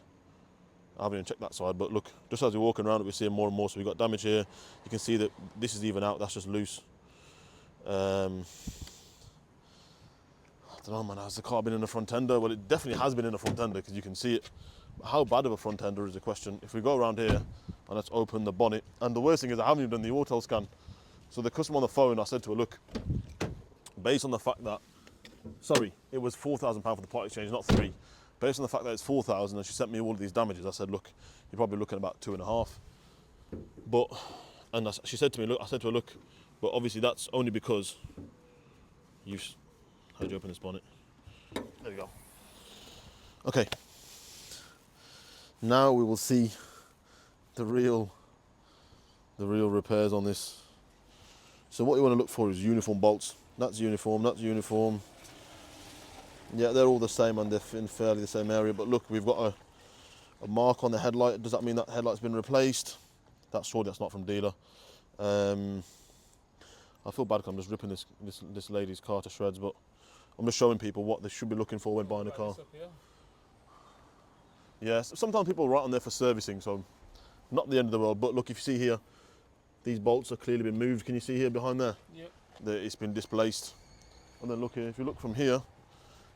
I haven't even checked that side, but look, just as we're walking around it, we're seeing more and more. So we've got damage here. You can see that this is even out, that's just loose. I don't know, man, has the car been in a front ender? Well, it definitely has been in a front ender because you can see it. How bad of a front ender is the question. If we go around here and let's open the bonnet, and the worst thing is I haven't even done the auto scan. So the customer on the phone, I said to her, look, based on the fact that, sorry, it was £4,000 for the part exchange, not 3. Based on the fact that it's 4,000 and she sent me all of these damages, I said, look, you're probably looking at about 2.5. But, and she said to me, look, I said to her, look, but obviously that's only because how'd you open this bonnet? There we go. Okay. Now we will see the real repairs on this. So what you want to look for is uniform bolts. That's uniform, that's uniform. Yeah, they're all the same and they're in fairly the same area. But look, we've got a mark on the headlight. Does that mean that headlight's been replaced? That's not from dealer. I feel bad because I'm just ripping this lady's car to shreds, but I'm just showing people what they should be looking for when buying a car. Yeah, sometimes people write on there for servicing, so not the end of the world. But look, if you see here, these bolts have clearly been moved. Can you see here behind there? Yep. It's been displaced. And then look here, if you look from here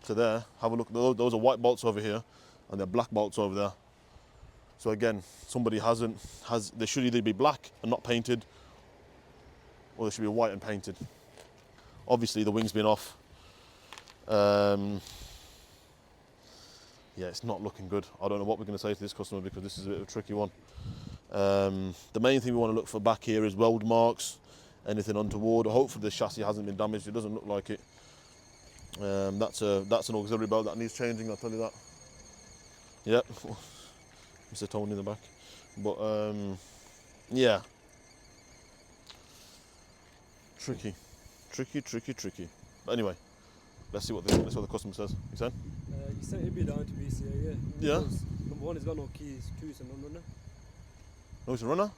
to there, have a look. Those are white bolts over here, and they're black bolts over there. So again, somebody they should either be black and not painted, or they should be white and painted. Obviously, the wing's been off. Yeah, it's not looking good. I don't know what we're going to say to this customer because this is a bit of a tricky one. The main thing we want to look for back here is weld marks, anything untoward. Hopefully the chassis hasn't been damaged. It doesn't look like it. That's an auxiliary belt that needs changing, I'll tell you that. Yep, Mr. Tony in the back. But yeah, tricky. But anyway, let's see what the customer says. You saying? You sent it down to BCA, yeah. Yeah. Because number 1, it's got no keys. 2, it's a non-runner. No, it's a runner.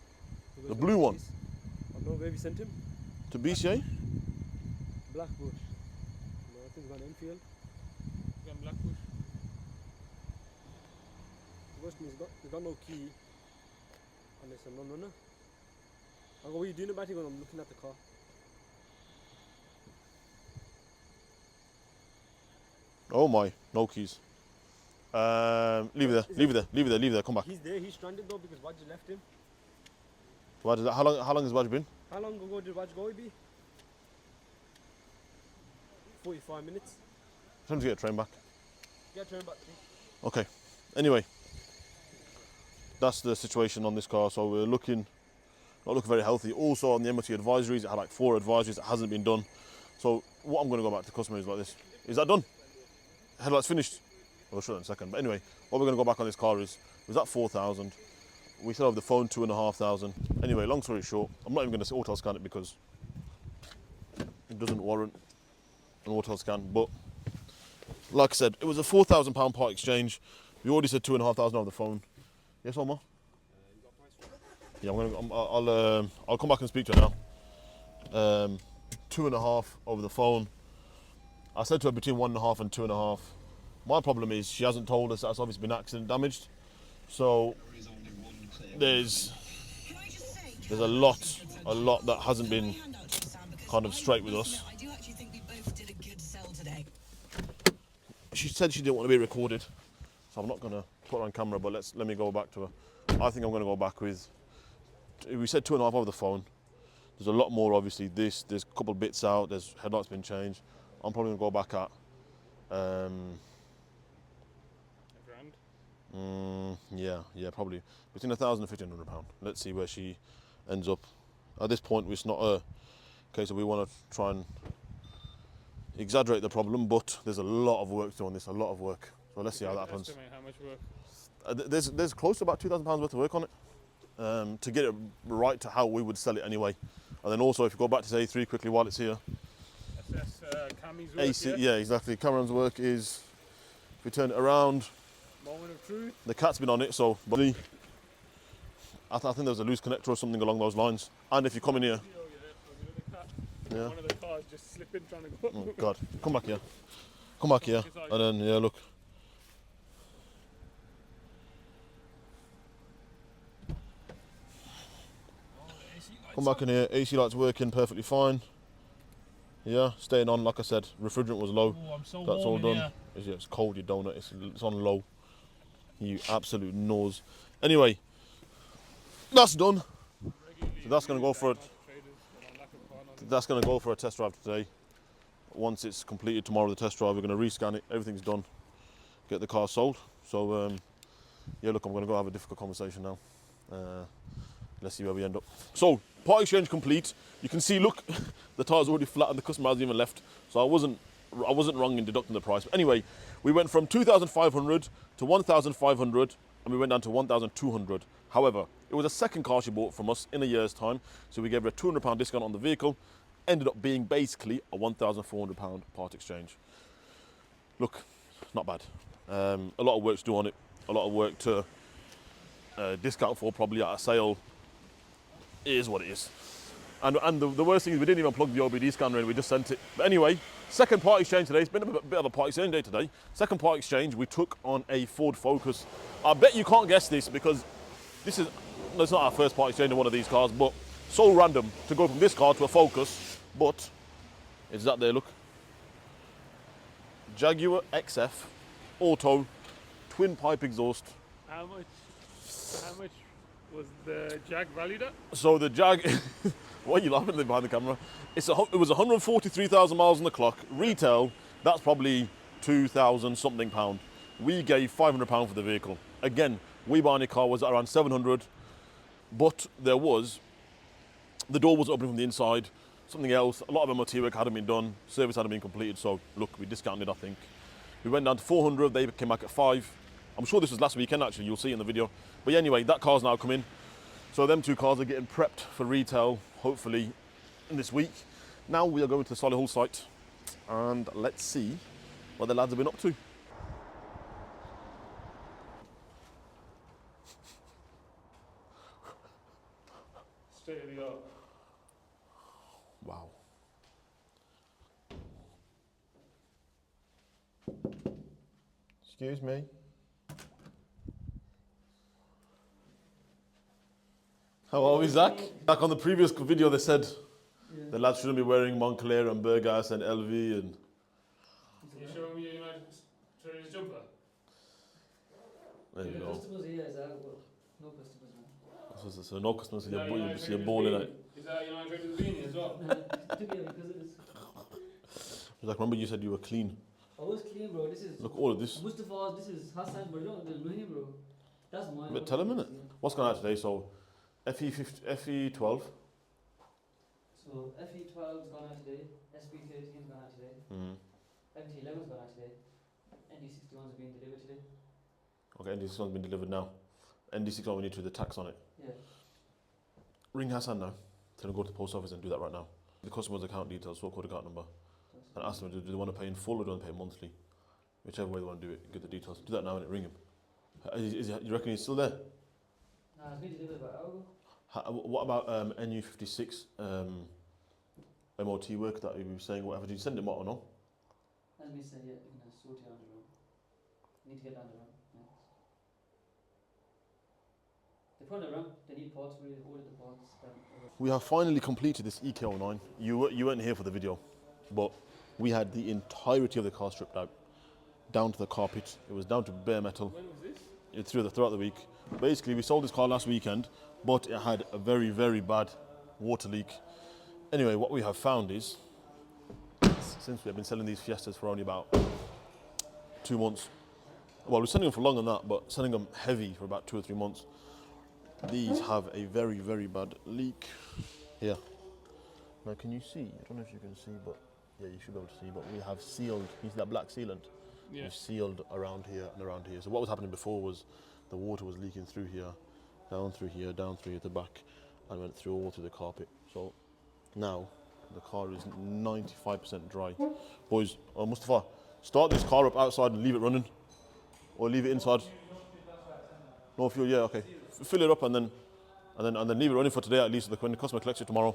The blue one. I don't know where we sent him. To BCA. Blackbush. No, I think it's got Enfield. Blackbush. The worst thing is he's got no key, and it's a non-runner. I go, what are you doing about it? I'm looking at the car. Oh my, no keys. Leave it there, come back. He's there, he's stranded though because Waj left him. How long has Waj been? How long ago did Waj go, be? 45 minutes. Time to get a train back. Get a train back. Okay, anyway. That's the situation on this car, so we're not looking very healthy. Also on the MOT advisories, it had like 4 advisories, it hasn't been done. So what I'm going to go back to the customer is like this. Is that done? Headlights finished? We'll show that in a second. But anyway, what we're going to go back on this car is, was that 4,000? We said over the phone 2,500. Anyway, long story short, I'm not even going to auto scan it because it doesn't warrant an auto scan. But like I said, it was a £4,000 part exchange. We already said 2,500 over the phone. Yes, Omar? Yeah, I'll come back and speak to her now. 2.5 over the phone. I said to her between 1.5 and 2.5. My problem is she hasn't told us that's obviously been accident damaged. So there's a lot that hasn't been kind of straight with us. I do actually think we both did a good sell today. She said she didn't want to be recorded, so I'm not going to put her on camera, but let me go back to her. I think I'm going to go back with we said 2.5 over the phone. There's a lot more, obviously. There's a couple of bits out. There's headlights been changed. I'm probably gonna go back at $1,000. yeah, probably between £1,000 and £1,500. Let's see where she ends up. At this point, it's not a case of we want to try and exaggerate the problem, but there's a lot of work to do on this, a lot of work. So let's see how that happens. Estimate how much work? There's close to about £2,000 worth of work on it to get it right to how we would sell it anyway. And then also, if you go back to say 3 quickly while it's here. Assess Cammy's work, AC, yeah, exactly. Cameron's work is, if we turn it around, Moment of truth. the cat's been on it, so but I think there's a loose connector or something along those lines. And if you come in here, Yeah. One of the cars just slipping trying to go. oh God, come back here, and then yeah, look. Come back in here, AC lights working perfectly fine. Yeah, staying on, like I said, refrigerant was low. Oh, I'm so That's all warm in done. It's cold, you donut, it's on low. You absolute nose. Anyway, that's done. So that's gonna go for it. That's gonna go for a test drive today. Once it's completed tomorrow, the test drive, we're gonna rescan it, everything's done. Get the car sold. So yeah, look, I'm gonna go have a difficult conversation now. Let's see where we end up. So, part exchange complete. You can see, look, the tyre's already flat and the customer hasn't even left. So I wasn't wrong in deducting the price. But anyway, we went from 2,500 to 1,500 and we went down to 1,200. However, it was a second car she bought from us in a year's time. So we gave her a £200 discount on the vehicle. Ended up being basically a £1,400 part exchange. Look, not bad. A lot of work to do on it. A lot of work to discount for probably at a sale. It is what it is. And the worst thing is we didn't even plug the OBD scanner in, we just sent it. But anyway, second part exchange today. It's been a bit of a part exchange day today. Second part exchange, we took on a Ford Focus. I bet you can't guess this because it's not our first part exchange of one of these cars, but so random to go from this car to a Focus. But it's that there, look. Jaguar XF, auto, twin pipe exhaust. How much was the Jag valued at? So the Jag, why are you laughing behind the camera? It was 143,000 miles on the clock. Retail, that's probably 2,000 something pound. We gave £500 for the vehicle. Again, we buying a car was at around 700, but the door wasn't open from the inside. Something else, a lot of MOT work hadn't been done, service hadn't been completed, so look, we discounted, I think. We went down to 400, they came back at 5. I'm sure this was last weekend actually, you'll see in the video. But yeah, anyway, that car's now come in. So them two cars are getting prepped for retail, hopefully in this week. Now we are going to the Solihull site and let's see what the lads have been up to. State of the art. Wow. Excuse me. How are we, Zach? Back on the previous video, they said the lads shouldn't be wearing Moncler and Burgas and LV and. Are you showing me your United Traders jumper? There you go. Customers here, Zach. Well, no customers, man. So no customers, so Is that you're United Traders born in beanie? it. Is that United Traders beanie as well? Because it is. Like, remember you said you were clean. I was clean, bro. This is. Look, all of this. Mustafa's, this is Hassan, but you don't know him, bro. That's mine. But tell him, innit? What's going on today? So, FE12. So, FE12's gone out today. SB13's gone out today. MT11's gone out today. ND61's being delivered today. Okay, ND61's been delivered now. ND61, we need to do the tax on it. Yeah. Ring Hassan now. Tell him go to the post office and do that right now. The customer's account details, sort code account number. And ask them, do they want to pay in full or do they want to pay monthly? Whichever way they want to do it, get the details. Do that now and ring him. You reckon he's still there? Nah, it's been delivered about an hour ago. What about NU56 MOT work that you were saying, whatever? Did you send him out or no? As me said, yeah, you can sort it on the road. Need to get down the ramp. Yeah. They put on the ramp, they need parts, we ordered the parts. We have finally completed this EK09. You weren't here for the video, but we had the entirety of the car stripped out, down to the carpet. It was down to bare metal. When was this? throughout the week. Basically, we sold this car last weekend, but it had a very, very bad water leak. Anyway, what we have found is, since we have been selling these Fiestas for only about 2 months, well, we're selling them for longer than that, but selling them heavy for about 2 or 3 months, these have a very, very bad leak here. Now, can you see? I don't know if you can see, but yeah, you should be able to see, but we have sealed, you see that black sealant? Yeah. We've sealed around here and around here. So what was happening before was the water was leaking through here, down through here at the back, and went through all through the carpet. So now the car is 95% dry. Boys, Mustafa, start this car up outside and leave it running, or leave it inside. No fuel, yeah, okay. Fill it up and then leave it running for today at least, so when the customer collects it tomorrow.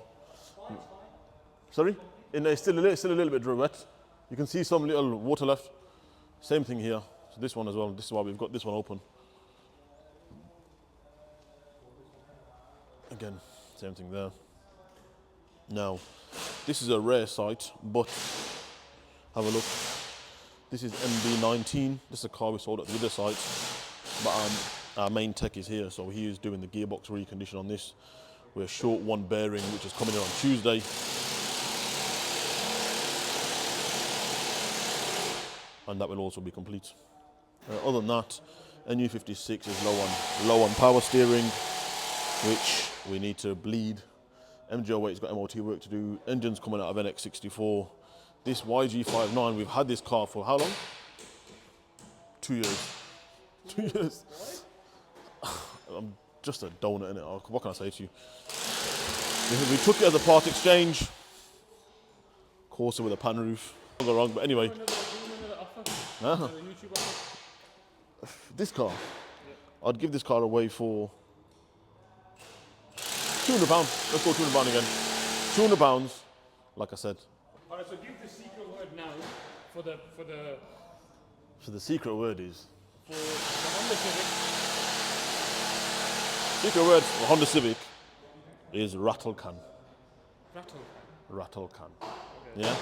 Sorry? It's still a little bit wet. You can see some little water left. Same thing here. So this one as well. This is why we've got this one open. Again, same thing there. Now, this is a rare site, but have a look. This is MB19. This is a car we sold at the other site, but our main tech is here, so he is doing the gearbox recondition on this. We're short one bearing, which is coming in on Tuesday. And that will also be complete. Other than that, NU56 is low on power steering, which we need to bleed. MG08's got MOT work to do. Engine's coming out of NX64. This YG59, we've had this car for how long? 2 years. 2 years. I'm just a donut in it. What can I say to you? We took it as a part exchange. Corsa with a pan roof. I'll go wrong, but anyway. This car, I'd give this car away for £200. Let's go £200 again. £200, like I said. Alright, so give the secret word now for the So the secret word is. For the Honda Civic. Secret word for Honda Civic is rattle can. Rattle. Rattle can. Okay. Yeah,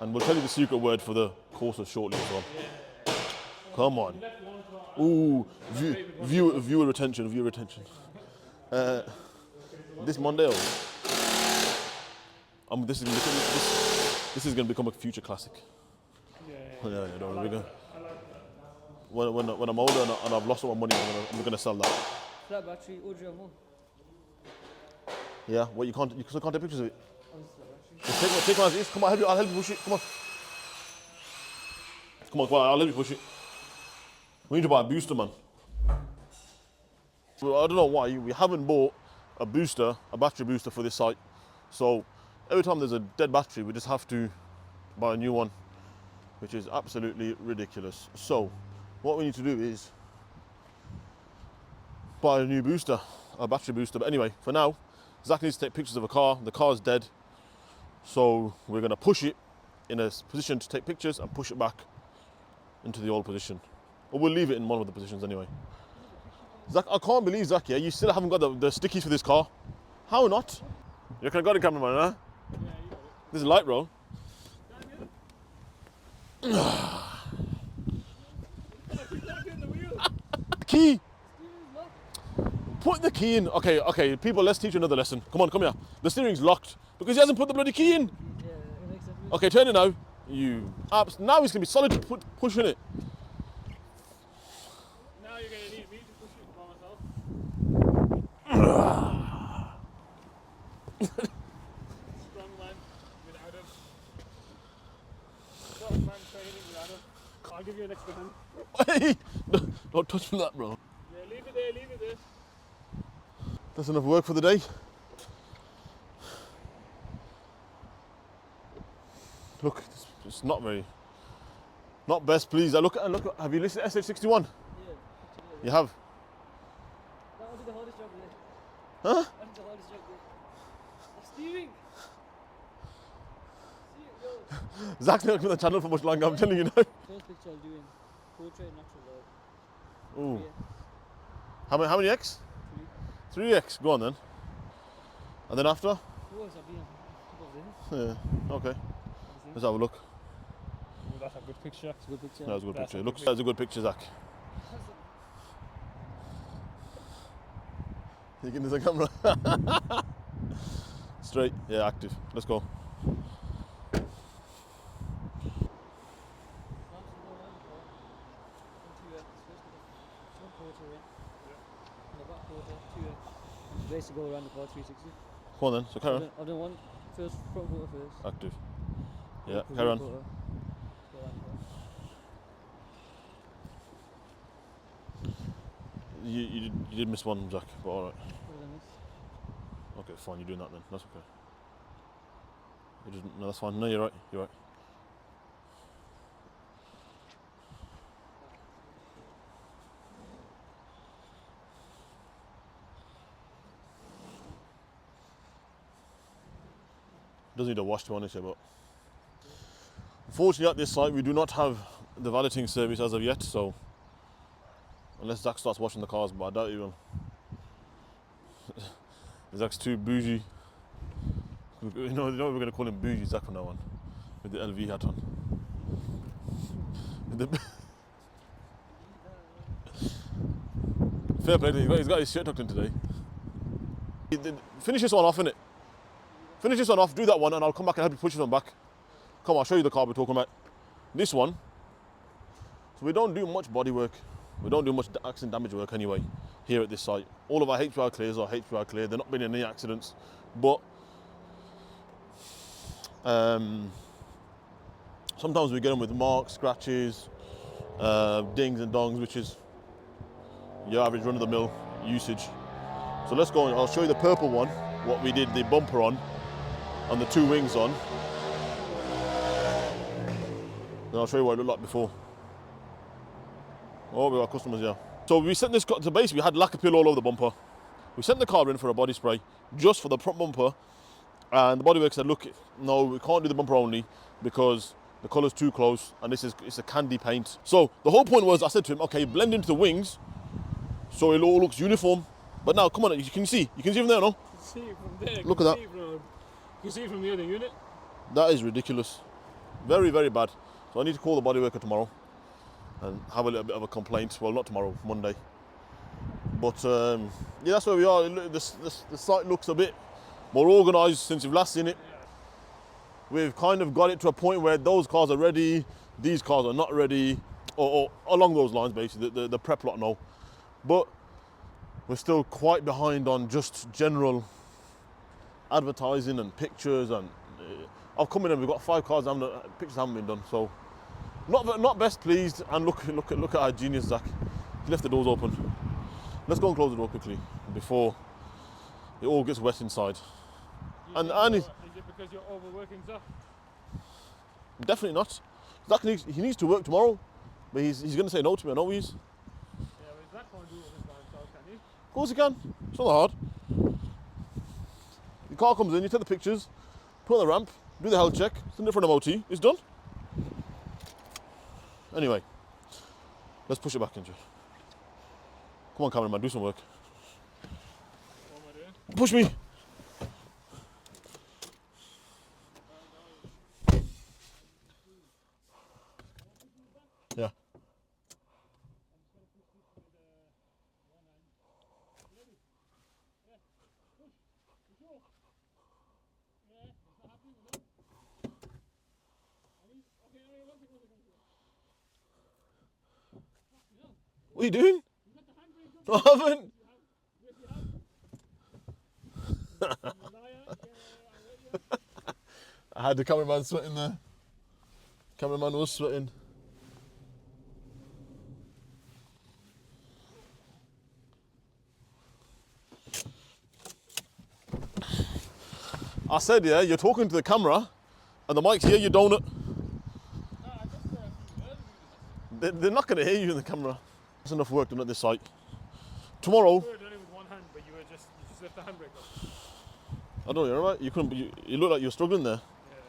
and we'll tell you the secret word for the Corsa shortly as well. Yeah. Come on. Ooh, viewer retention. This Monday, this is going to become a future classic. Yeah, don't worry. When I'm older and I've lost all my money, I'm going to sell that. Flat battery, OGM1. Yeah, well, you still can't take pictures of it. Just take one as it is. Come on, I'll help you push it. Come on, I'll help you push it. We need to buy a booster, man. Well, I don't know why we haven't bought a battery booster for this site. So every time there's a dead battery, we just have to buy a new one, which is absolutely ridiculous. So what we need to do is buy a new booster, a battery booster. But anyway, for now, Zach needs to take pictures of a car. The car's dead. So we're going to push it in a position to take pictures and push it back into the old position. Or we'll leave it in one of the positions anyway. Zach, I can't believe, Zach, yeah, you still haven't got the stickies for this car. How not? You reckon I got it, cameraman, huh? Yeah, you got it. This is light roll. Key! Put the key in. Okay, people, let's teach you another lesson. Come here. The steering's locked because he hasn't put the bloody key in. Yeah, it makes sense. Okay, turn it now. Now he's going to be solid pushing it. Now you're going to need me to push it by myself. Strong man without him. Strong man training without him. I'll give you an extra hand. Hey, don't touch me that, bro. Yeah, leave it there. That's enough work for the day. Look, it's not best, please. Look. Have you listened to SH61? Yeah. You have. That will be the hardest job there. Huh? That's the hardest job there. The steering. See it go. Zach's not going to be on the channel for much longer, I'm telling you now. First picture I'll do in portrait natural light. Ooh. Yeah. How many X? 3X. Go on then. And then after? Yeah. Okay. Let's have a look. Oh, that's a good picture. It's a good picture. That was a good picture. That's a good picture, Zach. You getting the camera? Straight, yeah, active. Let's go. Basically go around the car 360. Come on then, so carry on. I've done one first, front quarter first. Active. Yeah, carry on. Quarter, go around the car. You did miss one, Jack, but alright. What did I miss? Okay, fine, you're doing that then. That's okay. No, that's fine. No, you're right. You're right. Doesn't need a wash, to be honest, but unfortunately at this site we do not have the valeting service as of yet, so unless Zach starts washing the cars, but I doubt he will. Zach's too bougie. You know we're going to call him bougie Zach from now on, with the LV hat on. Fair play to him. He's got his shirt tucked in today. Finish this one off, innit? Finish this one off, do that one, and I'll come back and help you push this one back. Come on, I'll show you the car we're talking about. This one. So we don't do much body work. We don't do much accident damage work anyway, here at this site. All of our HPR clears are HPR clear. They're not been in any accidents. But sometimes we get them with marks, scratches, dings and dongs, which is your average run-of-the-mill usage. So let's go on. I'll show you the purple one, what we did the bumper on, and the two wings on. Then I'll show you what it looked like before. Oh, we got customers here. So we sent this car, so basically we had lacquer peel all over the bumper. We sent the car in for a body spray, just for the front bumper, and the bodywork said, look, no, we can't do the bumper only, because the colour's too close, and it's a candy paint. So the whole point was, I said to him, okay, blend into the wings, so it all looks uniform. But now, come on, you can see from there, no? You can see it from there. Look at that. You can see it from the other unit. That is ridiculous. Very, very bad. So I need to call the bodyworker tomorrow and have a little bit of a complaint. Well, not tomorrow, Monday. But yeah, that's where we are. The site looks a bit more organised since you've last seen it. We've kind of got it to a point where those cars are ready, these cars are not ready, or along those lines basically, the prep lot no. But we're still quite behind on just general advertising and pictures, and I've come in and we've got 5 cars, pictures haven't been done, so not best pleased. And look at our genius Zach. He left the doors open. Let's go and close the door quickly before it all gets wet inside. And is it because you're overworking Zach? Definitely not. Zach needs to work tomorrow, but he's going to say no to me. I know he is. Yeah, but Zach can't do it this time, so can he? Of course he can. It's not that hard. The car comes in, you take the pictures, put on the ramp, do the health check, send it for an MOT, it's done. Anyway, let's push it back, Andrew. Come on, cameraman, do some work. What am I doing? Push me. Yeah. What are you doing? I haven't. I had the cameraman sweating there. Cameraman was sweating. I said, yeah, you're talking to the camera and the mic's here, you donut. They're not going to hear you in the camera. There's enough work done at this site. Tomorrow. You were doing it with one hand, but you just left the handbrake on. I don't know, you're right. You couldn't. You look like you're struggling there. Yeah.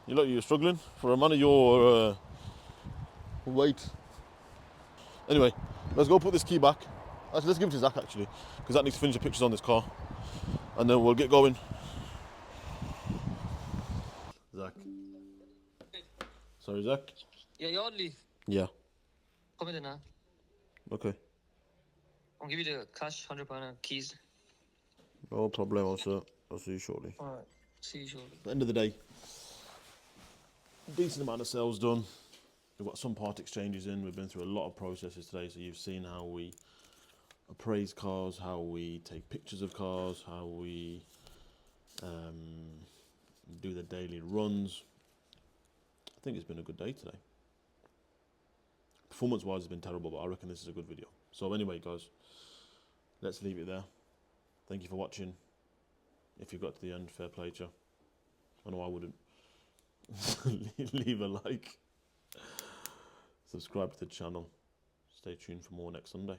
You look like you're struggling for a man of your weight. Anyway, let's go put this key back. Actually, let's give it to Zach actually, because Zach needs to finish the pictures on this car, and then we'll get going. Zach. Sorry, Zach. Yeah, you're on leave. Yeah. Come in now. Okay. I'll give you the cash, £100 keys. No problem, sir. I'll see you shortly. Alright, see you shortly. At the end of the day, decent amount of sales done. We've got some part exchanges in. We've been through a lot of processes today, so you've seen how we appraise cars, how we take pictures of cars, how we do the daily runs. I think it's been a good day today. Performance-wise, it's been terrible, but I reckon this is a good video. So anyway, guys, let's leave it there. Thank you for watching. If you got to the end, fair play to you. I know I wouldn't. Leave a like. Subscribe to the channel. Stay tuned for more next Sunday.